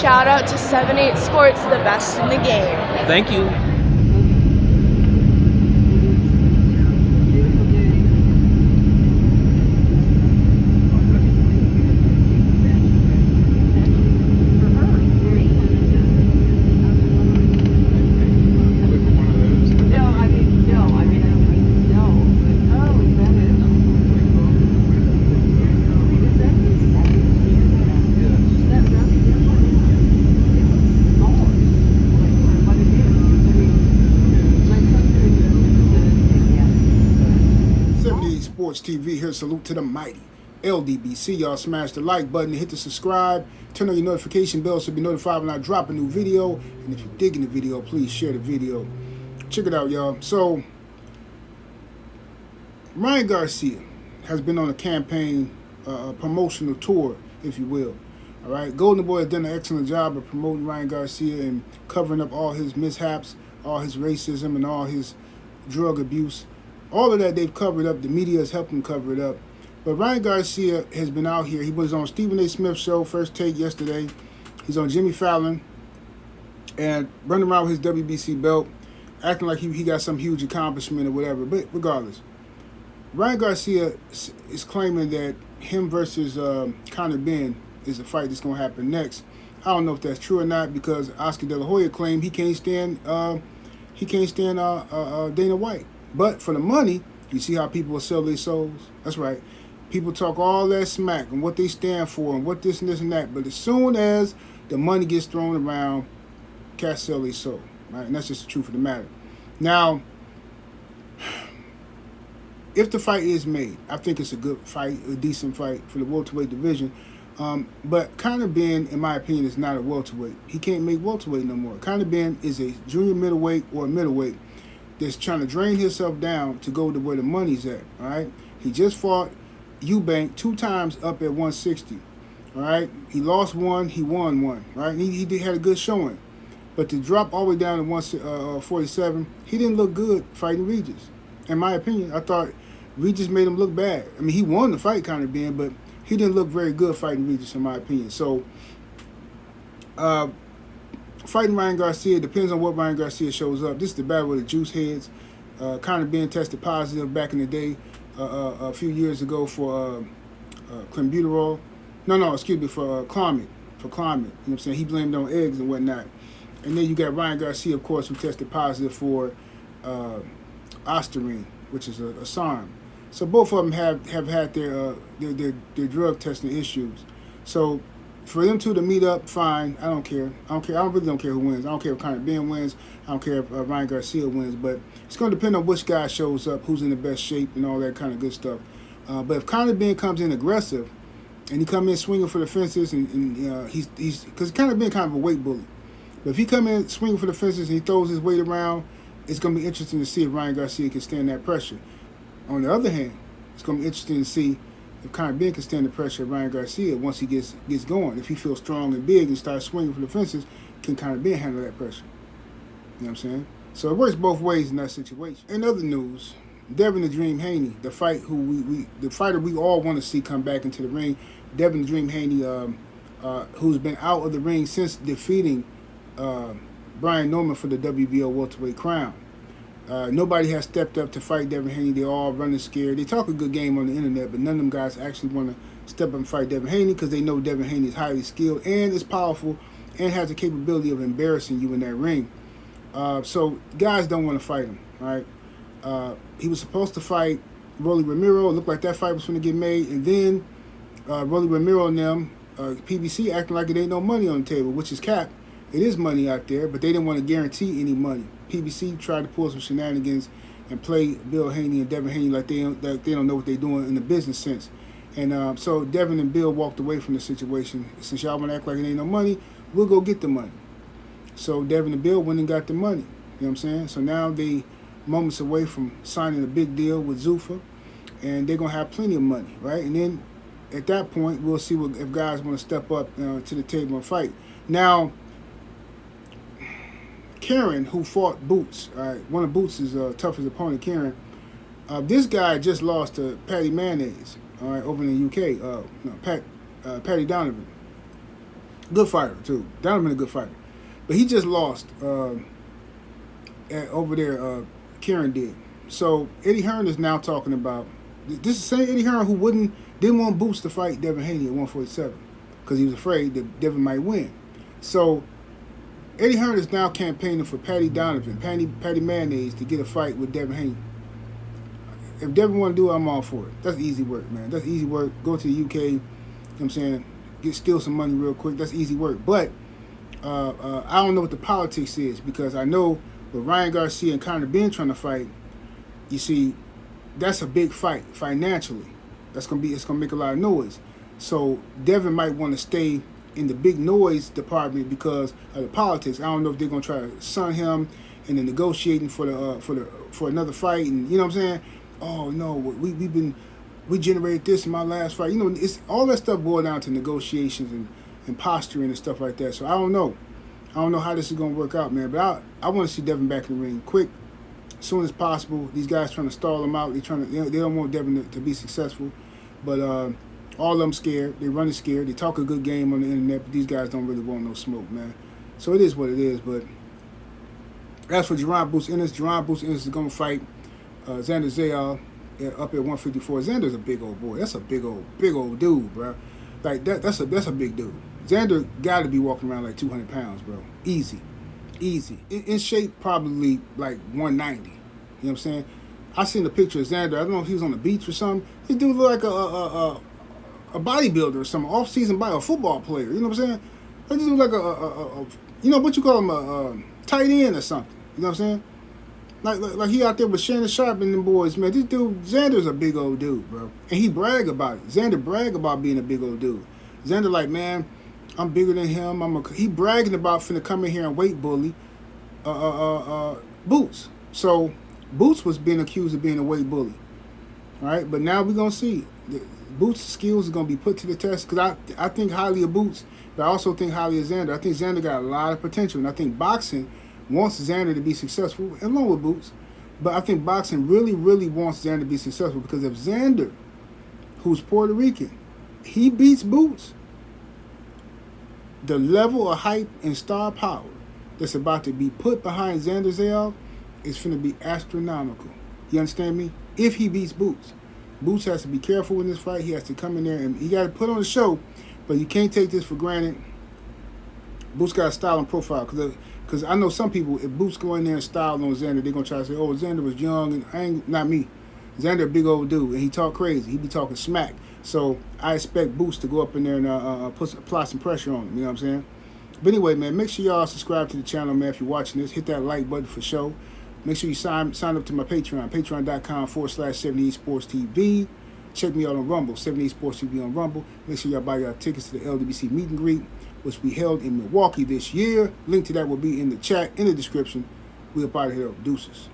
shout out to 7-8 Sports, the best in the game. Thank you. Sports TV here. Salute to the mighty LDBC. Y'all smash the like button, hit the subscribe, turn on your notification bell so you'll be notified when I drop a new video. And if you're digging the video, please share the video. Check it out, y'all. So, Ryan Garcia has been on a campaign, promotional tour, if you will. All right, Golden Boy has done an excellent job of promoting Ryan Garcia and covering up all his mishaps, all his racism, and all his drug abuse. All of that they've covered up. The media has helped him cover it up. But Ryan Garcia has been out here. He was on Stephen A. Smith's show, First Take, yesterday. He's on Jimmy Fallon and running around with his WBC belt, acting like he got some huge accomplishment or whatever. But regardless, Ryan Garcia is claiming that him versus Conor Benn is a fight that's going to happen next. I don't know if that's true or not, because Oscar De La Hoya claimed he can't stand Dana White. But for the money, you see how people will sell their souls? That's right. People talk all that smack and what they stand for and what this and this and that. But as soon as the money gets thrown around, cats sell their soul. Right? And that's just the truth of the matter. Now, if the fight is made, I think it's a good fight, a decent fight for the welterweight division. But Conor Benn, in my opinion, is not a welterweight. He can't make welterweight no more. Conor Benn is a junior middleweight or a middleweight that's trying to drain himself down to go to where the money's at, all right? He just fought Eubank 2 times up at 160, all right? He lost one, he won one, right? And he had a good showing. But to drop all the way down to 147, he didn't look good fighting Regis. In my opinion, I thought Regis made him look bad. I mean, he won the fight, Conor Benn, but he didn't look very good fighting Regis, in my opinion. So, fighting Ryan Garcia depends on what Ryan Garcia shows up. This is the battle with the juice heads. Conor Benn tested positive back in the day, a few years ago for clenbuterol. For Clomid. You know what I'm saying? He blamed on eggs and whatnot. And then you got Ryan Garcia, of course, who tested positive for Ostarine, which is a SARM. So both of them have had their drug testing issues. So for them two to meet up, fine. I don't care. I really don't care who wins. I don't care if Conor Benn wins. I don't care if Ryan Garcia wins. But it's going to depend on which guy shows up, who's in the best shape, and all that kind of good stuff. But if Conor Benn comes in aggressive, and he come in swinging for the fences, and he's because Conor Benn kind of a weight bully. But if he come in swinging for the fences and he throws his weight around, it's going to be interesting to see if Ryan Garcia can stand that pressure. On the other hand, it's going to be interesting to see if Conor Benn can stand the pressure of Ryan Garcia once he gets going. If he feels strong and big and starts swinging for the fences, can Conor Benn handle that pressure? You know what I'm saying? So it works both ways in that situation. In other news, Devin the Dream Haney, the fighter we all want to see come back into the ring. Devin the Dream Haney, who's been out of the ring since defeating Brian Norman for the WBO welterweight crown. Nobody has stepped up to fight Devin Haney. They're all running scared. They talk a good game on the internet, but none of them guys actually want to step up and fight Devin Haney because they know Devin Haney is highly skilled and is powerful and has the capability of embarrassing you in that ring. So guys don't want to fight him, right? He was supposed to fight Rolly Ramiro. It looked like that fight was going to get made. And then Rolly Ramiro and them, PBC acting like it ain't no money on the table, which is cap. It is money out there, but they didn't want to guarantee any money. PBC tried to pull some shenanigans and play Bill Haney and Devin Haney like they don't know what they're doing in the business sense. And so Devin and Bill walked away from the situation. Since y'all want to act like it ain't no money, we'll go get the money. So Devin and Bill went and got the money. You know what I'm saying? So now they moments away from signing a big deal with Zuffa, and they're going to have plenty of money, right? And then at that point, we'll see if guys want to step up to the table and fight. Now, Karen, who fought Boots, one of Boots' toughest opponent, Karen, this guy just lost to Paddy Mayonnaise, over in the UK, Paddy Donovan. Good fighter, too. Donovan a good fighter. But he just lost over there, Kieran did. So Eddie Hearn is now talking about, this is the same Eddie Hearn who didn't want Boots to fight Devin Haney at 147 because he was afraid that Devin might win. So Eddie Hearn is now campaigning for Paddy Donovan, Paddy Mayonnaise, to get a fight with Devin Haney. If Devin want to do it, I'm all for it. That's easy work, man. That's easy work. Go to the UK, you know what I'm saying, steal some money real quick. That's easy work. But I don't know what the politics is, because I know with Ryan Garcia and Conor Benn trying to fight, you see, that's a big fight financially. It's gonna make a lot of noise. So Devin might want to stay in the big noise department because of the politics. I don't know if they're gonna try to sun him in the negotiating for another fight, and you know what I'm saying. Oh no, we generated this in my last fight. You know, it's all that stuff boils down to negotiations and posturing and stuff like that. So I don't know how this is gonna work out, man. But I want to see Devin back in the ring quick, as soon as possible. These guys trying to stall him out. They don't want Devin to be successful, but all of them scared. They running scared. They talk a good game on the internet, but these guys don't really want no smoke, man. So it is what it is. But as for Jerron Boots Ennis is gonna fight Xander Zayas up at 154. Xander's a big old boy. That's a big old dude, bro. Like that's a big dude. Xander got to be walking around like 200 pounds, bro. Easy. In shape, probably like 190. You know what I'm saying? I seen a picture of Xander. I don't know if he was on the beach or something. This dude look like a bodybuilder or something, off-season a football player. You know what I'm saying? Like this dude like you know what you call him, a tight end or something. You know what I'm saying? Like he out there with Shannon Sharp and them boys, man. This dude, Xander's a big old dude, bro. And he brag about it. Xander brag about being a big old dude. Xander like, man, I'm bigger than him. He bragging about finna come in here and weight bully Boots. So Boots was being accused of being a weight bully. All right, but now we're gonna see. Boots' skills are gonna be put to the test, because I think highly of Boots, but I also think highly of Xander. I think Xander got a lot of potential, and I think boxing wants Xander to be successful, along with Boots. But I think boxing really, really wants Xander to be successful, because if Xander, who's Puerto Rican, he beats Boots, the level of hype and star power that's about to be put behind Xander Zayas is going to be astronomical. You understand me? If he beats Boots. Boots has to be careful in this fight. He has to come in there and he got to put on a show, but you can't take this for granted. Boots got a style and profile, because I know some people, if Boots go in there and style on Xander, they're going to try to say, oh, Xander was young, and not me. Xander a big old dude, and he talk crazy. He be talking smack. So I expect Boots to go up in there and apply some pressure on him, you know what I'm saying? But anyway, man, make sure y'all subscribe to the channel, man, if you're watching this. Hit that like button for show. Make sure you sign up to my Patreon, patreon.com/78 Sports TV. Check me out on Rumble, 78 Sports TV on Rumble. Make sure y'all buy y'all tickets to the LWC meet and greet, which we held in Milwaukee this year. Link to that will be in the chat, in the description. We're up out of here. Deuces.